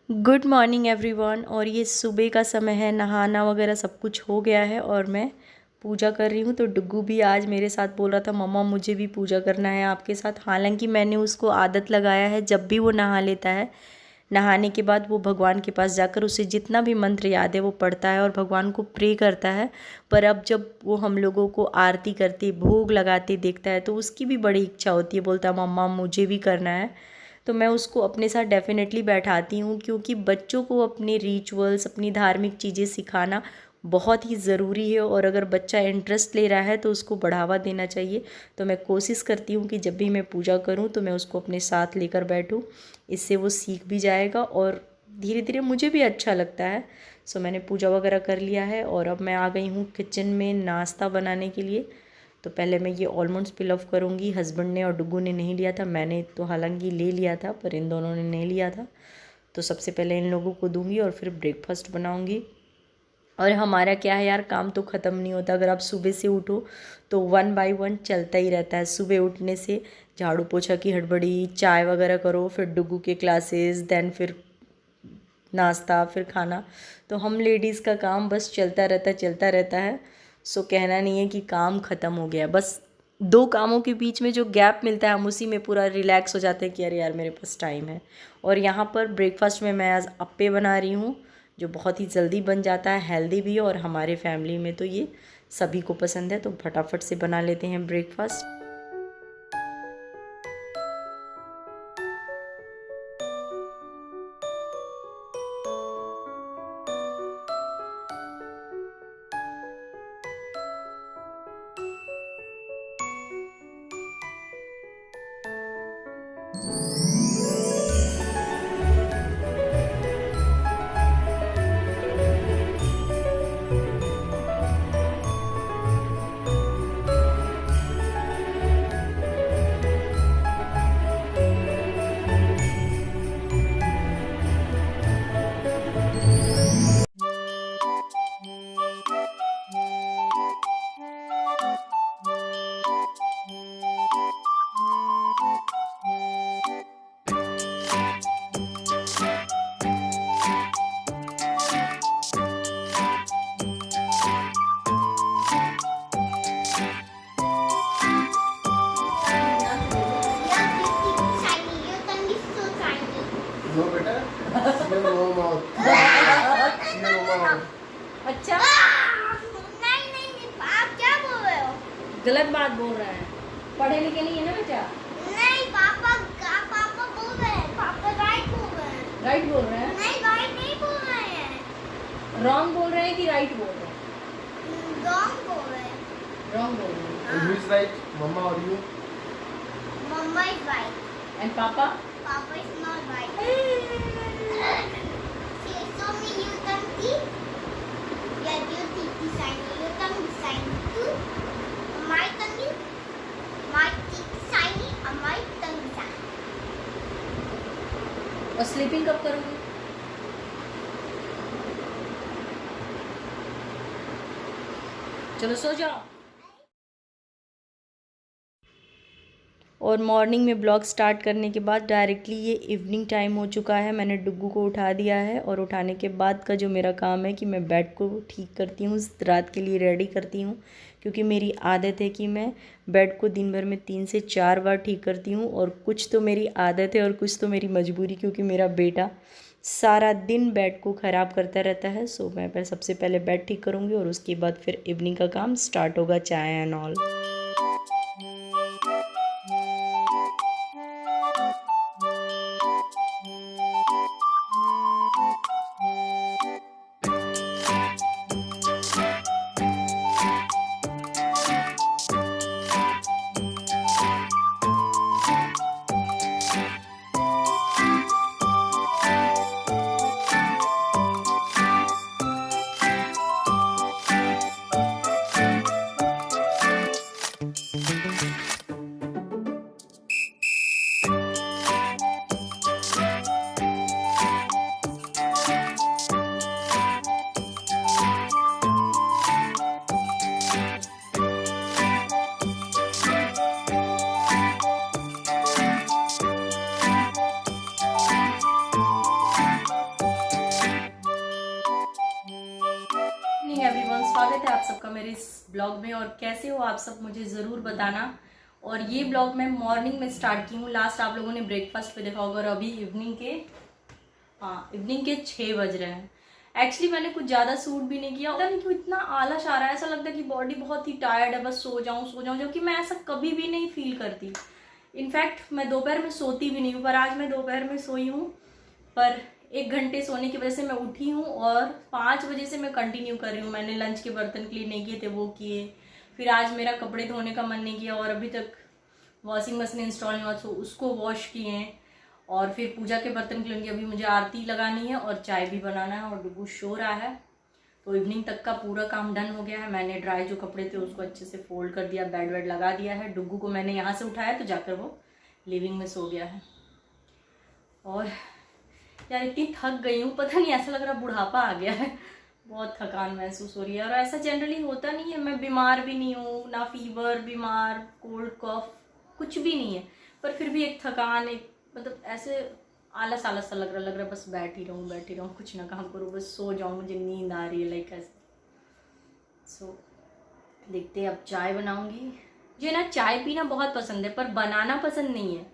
Good morning everyone. और ये सुबह का समय है, नहाना वगैरह सब कुछ हो गया है और मैं पूजा कर रही हूँ। तो डुग्गू भी आज मेरे साथ बोल रहा था मम्मा मुझे भी पूजा करना है आपके साथ। हालांकि मैंने उसको आदत लगाया है जब भी वो नहा लेता है, नहाने के बाद वो भगवान के पास जाकर उसे जितना भी मंत्र याद है वो पढ़ता है और भगवान को प्रे करता है। पर अब जब वो हम लोगों को आरती करते भोग लगाते देखता है तो उसकी भी बड़ी इच्छा होती है, बोलता है मम्मा मुझे भी करना है। तो मैं उसको अपने साथ डेफ़िनेटली बैठाती हूँ, क्योंकि बच्चों को अपने रिचुअल्स, अपनी धार्मिक चीज़ें सिखाना बहुत ही ज़रूरी है। और अगर बच्चा इंटरेस्ट ले रहा है तो उसको बढ़ावा देना चाहिए। तो मैं कोशिश करती हूँ कि जब भी मैं पूजा करूँ तो मैं उसको अपने साथ लेकर बैठूँ। इससे वो सीख भी जाएगा और धीरे धीरे मुझे भी अच्छा लगता है। सो मैंने पूजा वगैरह कर लिया है और अब मैं आ गई हूँ किचन में नाश्ता बनाने के लिए। तो पहले मैं ये ऑलमंड्स फिलअप करूँगी। हस्बैंड ने और डुग्गू ने नहीं लिया था, मैंने तो हालांकि ले लिया था पर इन दोनों ने नहीं लिया था। तो सबसे पहले इन लोगों को दूंगी और फिर ब्रेकफास्ट बनाऊंगी। और हमारा क्या है यार, काम तो ख़त्म नहीं होता। अगर आप सुबह से उठो तो वन बाय वन चलता ही रहता है। सुबह उठने से झाड़ू पोछा की हड़बड़ी, चाय वगैरह करो, फिर डुग्गू के क्लासेस, देन फिर नाश्ता, फिर खाना। तो हम लेडीज़ का काम बस चलता रहता है। सो कहना नहीं है कि काम ख़त्म हो गया। बस दो कामों के बीच में जो गैप मिलता है हम उसी में पूरा रिलैक्स हो जाते हैं कि अरे यार मेरे पास टाइम है। और यहाँ पर ब्रेकफास्ट में मैं आज अप्पे बना रही हूँ, जो बहुत ही जल्दी बन जाता है, हेल्दी भी है और हमारे फैमिली में तो ये सभी को पसंद है। तो फटाफट से बना लेते हैं ब्रेकफास्ट। No, बेटा ये नो माउथ ये नो माउथ। अच्छा, नहीं नहीं नहीं, आप क्या बोल रहे हो? गलत बात बोल रहा है। पढ़े लिखे नहीं है ना बेटा। नहीं पापा पापा बोल रहे हैं, पापा राइट बोल रहे हैं। राइट बोल रहे हैं? नहीं राइट नहीं बोल रहे हैं, रॉन्ग बोल रहे हैं कि राइट बोल रहे हैं? रॉन्ग बोल रहे हैं। रॉन्ग बोल रहे हैं। Who is right, मम्मा और you? Mamma is right, and papa? Papa is not right. So me you can teach, yeah you teach design, you can design too. My tongue is, my teeth shiny and my tongue design. और sleeping कब करोगे? चलो सो जाओ। और morning में blog start करने के बाद डायरेक्टली ये इवनिंग टाइम हो चुका है। मैंने डुग्गू को उठा दिया है और उठाने के बाद का जो मेरा काम है कि मैं बेड को ठीक करती हूँ, रात के लिए रेडी करती हूँ। क्योंकि मेरी आदत है कि मैं बेड को दिन भर में 3 से 4 बार ठीक करती हूँ। और कुछ तो मेरी आदत है और कुछ तो मेरी मजबूरी, क्योंकि मेरा बेटा सारा दिन बेड को ख़राब करता रहता है। सो मैं सबसे पहले बेड ठीक करूँगी और उसके बाद फिर इवनिंग का काम स्टार्ट होगा, चाय एंड ऑल। सबका मेरे इस ब्लॉग में। और कैसे हो आप सब मुझे ज़रूर बताना। और ये ब्लॉग मैं मॉर्निंग में स्टार्ट की हूँ। लास्ट आप लोगों ने ब्रेकफास्ट पे देखा होगा और अभी इवनिंग के 6 बज रहे हैं। एक्चुअली मैंने कुछ ज़्यादा सूट भी नहीं किया। पता नहीं क्यों इतना आलस आ रहा है, ऐसा लगता है कि बॉडी बहुत ही टायर्ड है, बस सो जाऊँ, जबकि मैं ऐसा कभी भी नहीं फील करती। इनफैक्ट मैं दोपहर में सोती भी नहीं हूँ, पर आज मैं दोपहर में सोई हूँ, पर 1 घंटे सोने की वजह से मैं उठी हूँ और 5 बजे से मैं कंटिन्यू कर रही हूँ। मैंने लंच के बर्तन क्लीन नहीं किए थे, वो किए। फिर आज मेरा कपड़े धोने का मन नहीं किया और अभी तक वॉशिंग मशीन इंस्टॉल नहीं हुआ, तो उसको वॉश किए हैं। और फिर पूजा के बर्तन क्लीन किए। अभी मुझे आरती लगानी है और चाय भी बनाना है और डुगू सो रहा है। तो इवनिंग तक का पूरा काम डन हो गया है। मैंने ड्राई जो कपड़े थे उसको अच्छे से फोल्ड कर दिया, बेड वेड लगा दिया है। डुगू को मैंने यहाँ से उठाया तो जाकर वो लिविंग में सो गया है। और यार इतनी थक गई हूँ, पता नहीं ऐसा लग रहा बुढ़ापा आ गया है, बहुत थकान महसूस हो रही है। और ऐसा जनरली होता नहीं है, मैं बीमार भी नहीं हूँ, ना फीवर, बीमार, कोल्ड कॉफ कुछ भी नहीं है, पर फिर भी एक थकान, एक मतलब ऐसे आलस सा लग रहा बस बैठी रहूँ, कुछ ना काम करूँ, बस सो जाऊँ, मुझे नींद आ रही है लाइक ऐसे। सो देखते हैं, अब चाय बनाऊँगी। मुझे ना चाय पीना बहुत पसंद है, पर बनाना पसंद नहीं है।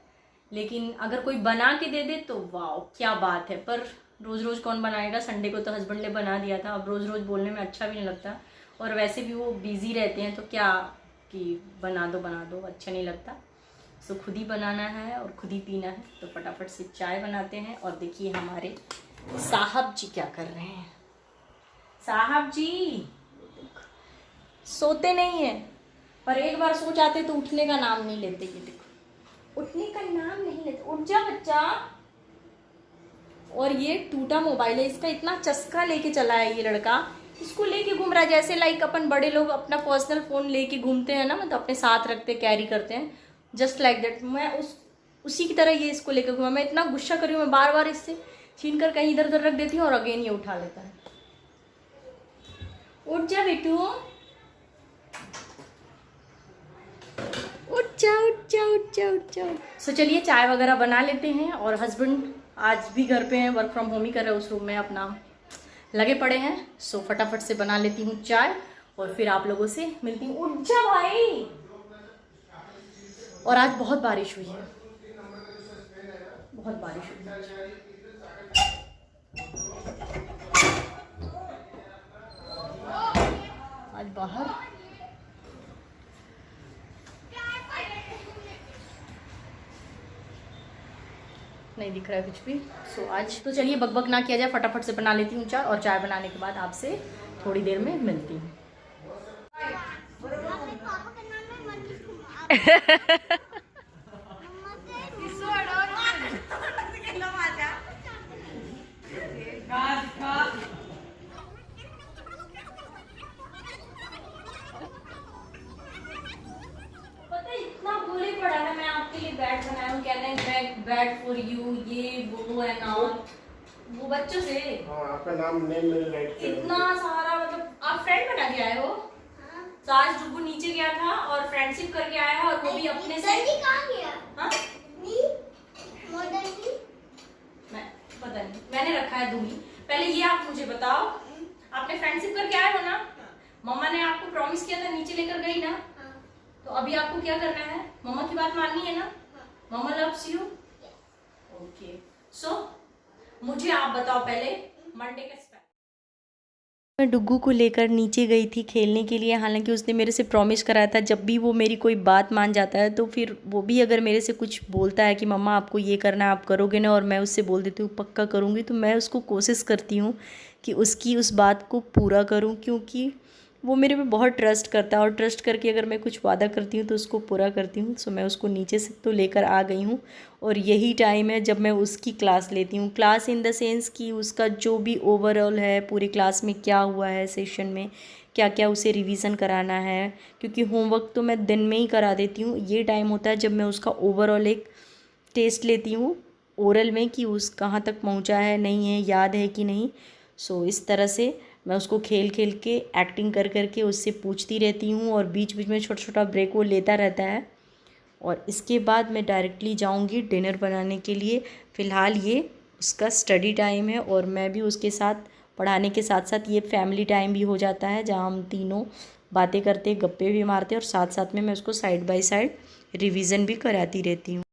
लेकिन अगर कोई बना के दे दे तो वाह क्या बात है, पर रोज़ रोज़ कौन बनाएगा। संडे को तो हस्बैंड ने बना दिया था, अब रोज़ रोज़ बोलने में अच्छा भी नहीं लगता। और वैसे भी वो बिज़ी रहते हैं, तो क्या कि बना दो अच्छा नहीं लगता। सो खुद ही बनाना है और खुद ही पीना है, तो फटाफट से चाय बनाते हैं। और देखिए हमारे साहब जी क्या कर रहे हैं। साहब जी सोते नहीं हैं, पर एक बार सो जाते तो उठने का नाम नहीं लेते। ये देखो, उठने का नाम नहीं लेते। उठ जा बच्चा। और ये टूटा मोबाइल है, इसका इतना चस्का लेके चला है ये लड़का, इसको लेके घूम रहा है जैसे लाइक अपन बड़े लोग अपना पर्सनल फ़ोन लेके घूमते हैं ना, मतलब अपने साथ रखते, कैरी करते हैं, जस्ट लाइक दैट। मैं उसी की तरह ये इसको लेकर घूमा। मैं इतना गुस्सा कर रही हूँ, मैं बार बार इससे छीन कर कहीं इधर उधर रख देती हूँ और अगेन ये उठा लेता है। उठ जा बेटू, उठ जाओ। सो चलिए चाय वगैरह बना लेते हैं। और हस्बैंड आज भी घर पे हैं, वर्क फ्रॉम होम ही कर रहे हैं, उस रूम में अपना लगे पड़े हैं। सो फटाफट से बना लेती हूँ चाय और फिर आप लोगों से मिलती हूँ। उठ जा भाई। और आज बहुत बारिश हुई है, बहुत बारिश हुई है। आज बाहर नहीं दिख रहा है कुछ भी। सो आज तो चलिए बकबक ना किया जाए, फटाफट से बना लेती हूँ चाय। और चाय बनाने के बाद आपसे थोड़ी देर में मिलती हूँ। इतना बोले पड़ा है, मैं आपके लिए बैट बनाया हूँ, कहते हैं बैट फॉर यू, ये वो एंड ऑल, वो बच्चों से। आपका नाम नेम में राइट किया। इतना सारा, मतलब आप फ्रेंड बना के आए हो। तो आज डुगू नीचे गया था और फ्रेंडशिप करके आया है, और वो भी अपने से। कहाँ गया? हाँ मैं पता नहीं, मैंने रखा है दूनी। पहले ये आप मुझे बताओ, आपने फ्रेंडशिप करके आए हो ना? मम्मा ने आपको प्रॉमिस किया था, नीचे लेकर गई ना? तो अभी आपको क्या करना है? मम्मा की बात माननी है ना? मम्मा लव्स यू। ओके, सो मुझे आप बताओ पहले मंडे का। मैं डुग्गू को लेकर नीचे गई थी खेलने के लिए। हालांकि उसने मेरे से प्रॉमिस कराया था जब भी वो मेरी कोई बात मान जाता है तो फिर वो भी अगर मेरे से कुछ बोलता है कि मम्मा आपको ये करना है, आप करोगे ना, और मैं उससे बोल देती हूँ पक्का करूँगी, तो मैं उसको कोशिश करती हूँ कि उसकी उस बात को पूरा करूँ, क्योंकि वो मेरे पे बहुत ट्रस्ट करता है। और ट्रस्ट करके अगर मैं कुछ वादा करती हूँ तो उसको पूरा करती हूँ। सो मैं उसको नीचे से तो लेकर आ गई हूँ, और यही टाइम है जब मैं उसकी क्लास लेती हूँ। क्लास इन द सेंस कि उसका जो भी ओवरऑल है, पूरी क्लास में क्या हुआ है, सेशन में क्या क्या उसे रिवीज़न कराना है, क्योंकि होमवर्क तो मैं दिन में ही करा देती हूँ। ये टाइम होता है जब मैं उसका ओवरऑल एक टेस्ट लेती हूँ ओरल में, कि उस कहाँ तक पहुँचा है, नहीं है, याद है कि नहीं। सो इस तरह से मैं उसको खेल खेल के, एक्टिंग कर करके उससे पूछती रहती हूँ, और बीच बीच में छोटा छोटा ब्रेक वो लेता रहता है। और इसके बाद मैं डायरेक्टली जाऊँगी डिनर बनाने के लिए। फ़िलहाल ये उसका स्टडी टाइम है और मैं भी उसके साथ पढ़ाने के साथ साथ ये फैमिली टाइम भी हो जाता है, जहाँ हम तीनों बातें करते, गप्पे भी मारते और साथ साथ में मैं उसको साइड बाय साइड रिवीजन भी कराती रहती हूँ।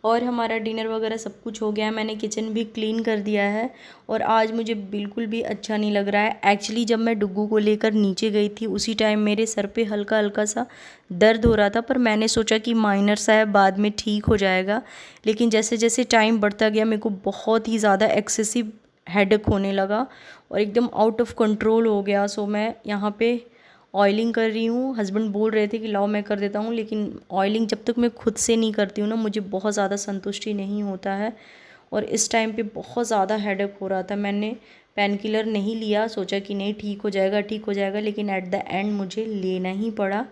और हमारा डिनर वगैरह सब कुछ हो गया है, मैंने किचन भी क्लीन कर दिया है और आज मुझे बिल्कुल भी अच्छा नहीं लग रहा है। एक्चुअली जब मैं डुग्गू को लेकर नीचे गई थी उसी टाइम मेरे सर पे हल्का हल्का सा दर्द हो रहा था, पर मैंने सोचा कि माइनर सा है, बाद में ठीक हो जाएगा। लेकिन जैसे जैसे टाइम बढ़ता गया मेरे को बहुत ही ज़्यादा एक्सेसिव हेडेक होने लगा और एकदम आउट ऑफ कंट्रोल हो गया। सो मैं यहाँ पे ऑयलिंग कर रही हूँ। हस्बैंड बोल रहे थे कि लाओ मैं कर देता हूँ, लेकिन ऑयलिंग जब तक मैं खुद से नहीं करती हूँ ना मुझे बहुत ज़्यादा संतुष्टि नहीं होता है। और इस टाइम पे बहुत ज़्यादा हेडेक हो रहा था। मैंने पेन किलर नहीं लिया, सोचा कि नहीं ठीक हो जाएगा, लेकिन एट द एंड मुझे लेना ही पड़ा।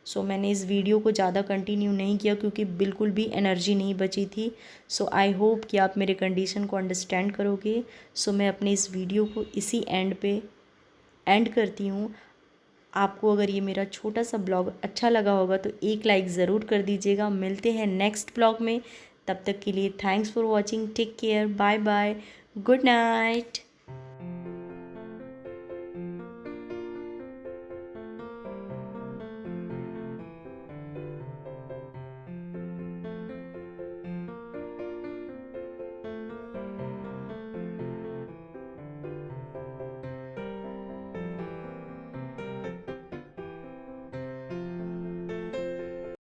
सो मैंने इस वीडियो को ज़्यादा कंटिन्यू नहीं किया क्योंकि बिल्कुल भी एनर्जी नहीं बची थी। सो आई होप कि आप मेरे कंडीशन को अंडरस्टैंड करोगे। सो मैं अपने इस वीडियो को इसी एंड करती हूँ। आपको अगर ये मेरा छोटा सा ब्लॉग अच्छा लगा होगा तो एक लाइक ज़रूर कर दीजिएगा। मिलते हैं नेक्स्ट ब्लॉग में, तब तक के लिए thanks for watching, take care, bye bye, good night.